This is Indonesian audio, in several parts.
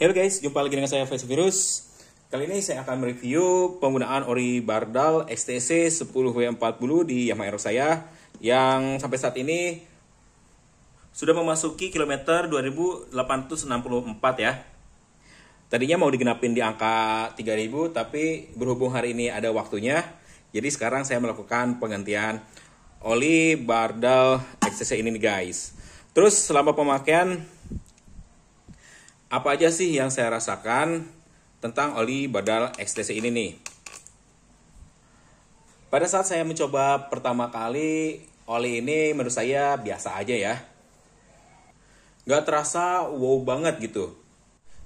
Halo guys, jumpa lagi dengan saya Virus. Kali ini saya akan mereview penggunaan ori Bardal XTC 10W40 di Yamaha Aero saya yang sampai saat ini sudah memasuki kilometer 2864 ya. Tadinya mau digenapin di angka 3000, tapi berhubung hari ini ada waktunya, jadi sekarang saya melakukan penggantian oli Bardal XTC ini nih guys. Terus selama pemakaian, apa aja sih yang saya rasakan tentang oli Bardal XTC ini nih? Pada saat saya mencoba pertama kali, oli ini menurut saya biasa aja ya. Gak terasa wow banget gitu.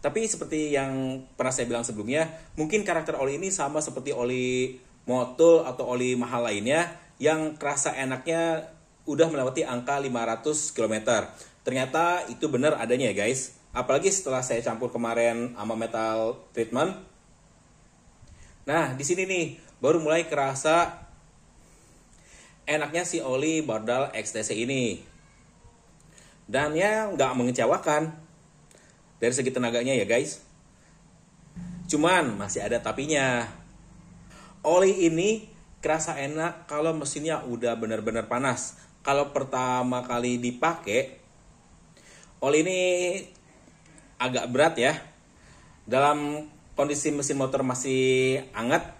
Tapi seperti yang pernah saya bilang sebelumnya, mungkin karakter oli ini sama seperti oli Motul atau oli mahal lainnya yang kerasa enaknya udah melewati angka 500 km. Ternyata itu benar adanya ya guys. Apalagi setelah saya campur kemarin sama metal treatment. Nah, di sini nih baru mulai kerasa enaknya si oli Bardal XTC ini. Dan ya nggak mengecewakan dari segi tenaganya ya guys. Cuman masih ada tapinya. Oli ini kerasa enak kalau mesinnya udah benar-benar panas. Kalau pertama kali dipakai, oli ini agak berat ya. Dalam kondisi mesin motor masih hangat,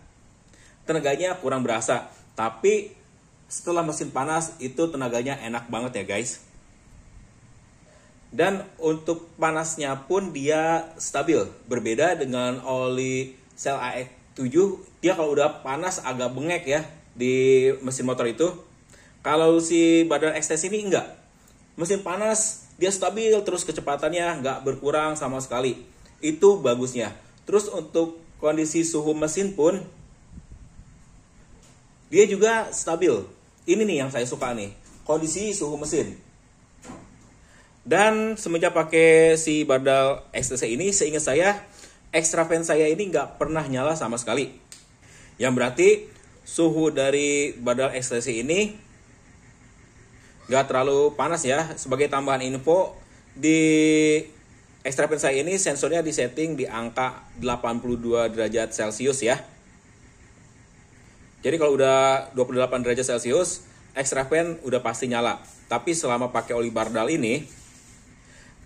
tenaganya kurang berasa. Tapi setelah mesin panas itu tenaganya enak banget ya guys. Dan untuk panasnya pun dia stabil. Berbeda dengan oli Cell AX7, dia kalau udah panas agak bengek ya di mesin motor itu. Kalau si Bardal XTC ini enggak. Mesin panas, dia stabil terus kecepatannya nggak berkurang sama sekali. Itu bagusnya. Terus untuk kondisi suhu mesin pun, dia juga stabil. Ini nih yang saya suka nih, kondisi suhu mesin. Dan semenjak pakai si Bardal XTC ini, seingat saya, extra fan saya ini nggak pernah nyala sama sekali. Yang berarti suhu dari Bardal XTC ini nggak terlalu panas ya. Sebagai tambahan info, di extra fan saya ini sensornya disetting di angka 82 derajat Celcius ya. Jadi kalau udah 28 derajat Celcius, extra fan udah pasti nyala. Tapi selama pakai oli Bardal ini,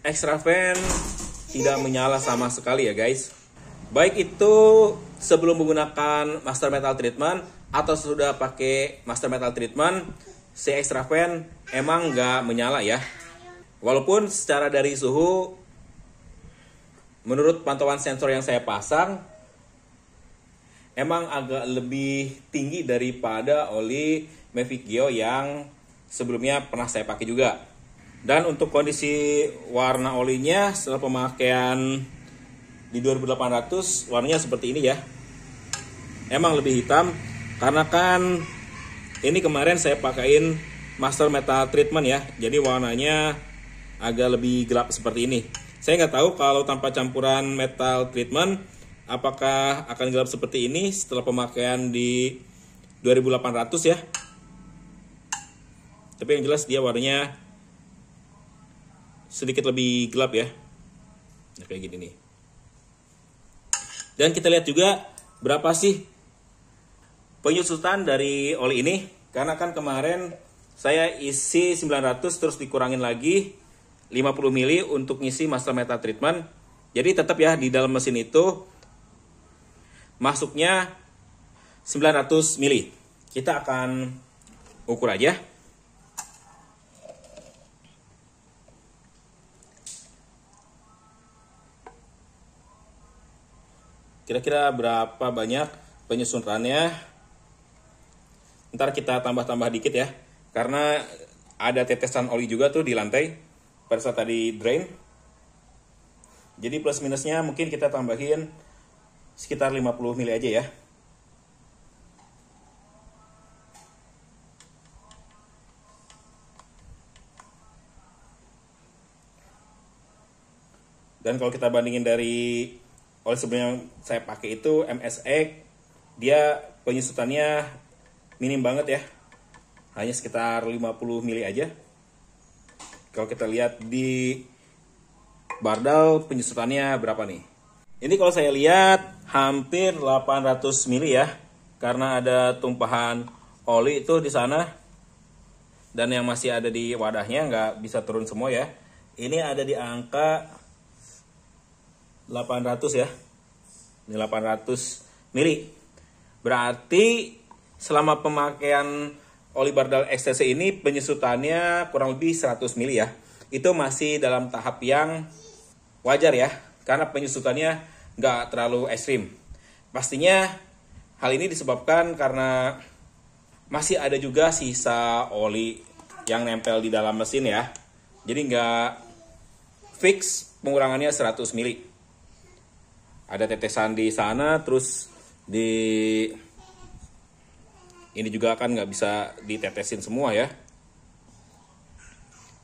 extra fan tidak menyala sama sekali ya guys. Baik itu sebelum menggunakan master metal treatment atau sudah pakai master metal treatment, si extra fan emang nggak menyala ya. Walaupun secara dari suhu, menurut pantauan sensor yang saya pasang, emang agak lebih tinggi daripada oli Mavic Geo yang sebelumnya pernah saya pakai juga. Dan untuk kondisi warna olinya setelah pemakaian di 2800, warnanya seperti ini ya. Emang lebih hitam karena kan ini kemarin saya pakaiin master metal treatment ya. Jadi warnanya agak lebih gelap seperti ini. Saya nggak tahu kalau tanpa campuran metal treatment apakah akan gelap seperti ini setelah pemakaian di 2800 ya. Tapi yang jelas dia warnanya sedikit lebih gelap ya. Nah, kayak gini nih. Dan kita lihat juga berapa sih penyusutan dari oli ini. Karena kan kemarin saya isi 900 terus dikurangin lagi 50 mili untuk ngisi master metal treatment. Jadi tetap ya di dalam mesin itu masuknya 900 mili. Kita akan ukur aja. Kira-kira berapa banyak penyusutannya? Ntar kita tambah-tambah dikit ya. Karena ada tetesan oli juga tuh di lantai pada saat tadi drain. Jadi plus minusnya mungkin kita tambahin sekitar 50 mili aja ya. Dan kalau kita bandingin dari oli sebelumnya yang saya pakai itu MSX, dia penyusutannya minim banget ya. Hanya sekitar 50 mili aja. Kalau kita lihat di bardal penyusutannya berapa nih. Ini kalau saya lihat hampir 800 mili ya, karena ada tumpahan oli itu di sana, dan yang masih ada di wadahnya nggak bisa turun semua ya. Ini ada di angka 800 ya, ini 800 mili. Berarti selama pemakaian oli bardal XTC ini penyusutannya kurang lebih 100 mili ya. Itu masih dalam tahap yang wajar ya, karena penyusutannya nggak terlalu ekstrim. Pastinya hal ini disebabkan karena masih ada juga sisa oli yang nempel di dalam mesin ya. Jadi nggak fix pengurangannya 100 mili. Ada tetesan di sana, terus di ini juga kan nggak bisa ditetesin semua ya.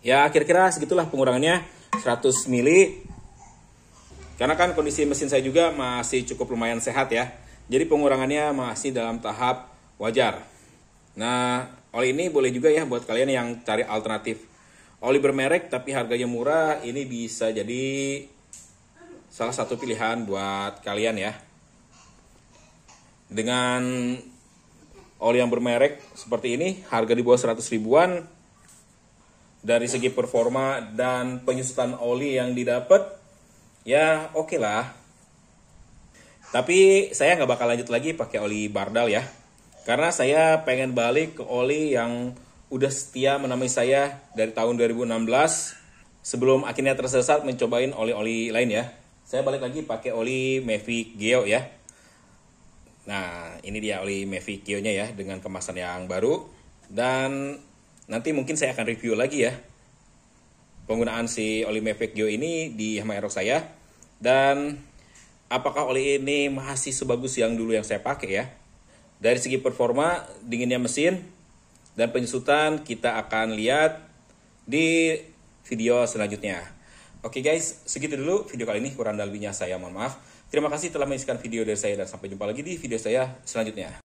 Ya kira-kira segitulah pengurangannya 100 mili. Karena kan kondisi mesin saya juga masih cukup lumayan sehat ya. Jadi pengurangannya masih dalam tahap wajar. Nah, oli ini boleh juga ya buat kalian yang cari alternatif oli bermerek tapi harganya murah. Ini bisa jadi salah satu pilihan buat kalian ya. Dengan oli yang bermerek seperti ini, harga di bawah 100 ribuan, dari segi performa dan penyusutan oli yang didapat, ya oke lah. Tapi saya nggak bakal lanjut lagi pakai oli bardal ya, karena saya pengen balik ke oli yang udah setia menemani saya dari tahun 2016 sebelum akhirnya tersesat mencobain oli-oli lain ya. Saya balik lagi pakai oli Mavic Geo ya. Nah, ini dia oli Mavic Geo-nya ya dengan kemasan yang baru, dan nanti mungkin saya akan review lagi ya penggunaan si oli Mavic Geo ini di Yamaha Aerox saya, dan apakah oli ini masih sebagus yang dulu yang saya pakai ya. Dari segi performa, dinginnya mesin, dan penyusutan kita akan lihat di video selanjutnya. Oke guys, segitu dulu video kali ini, kurang dan lebihnya saya mohon maaf. Terima kasih telah menyaksikan video dari saya, dan sampai jumpa lagi di video saya selanjutnya.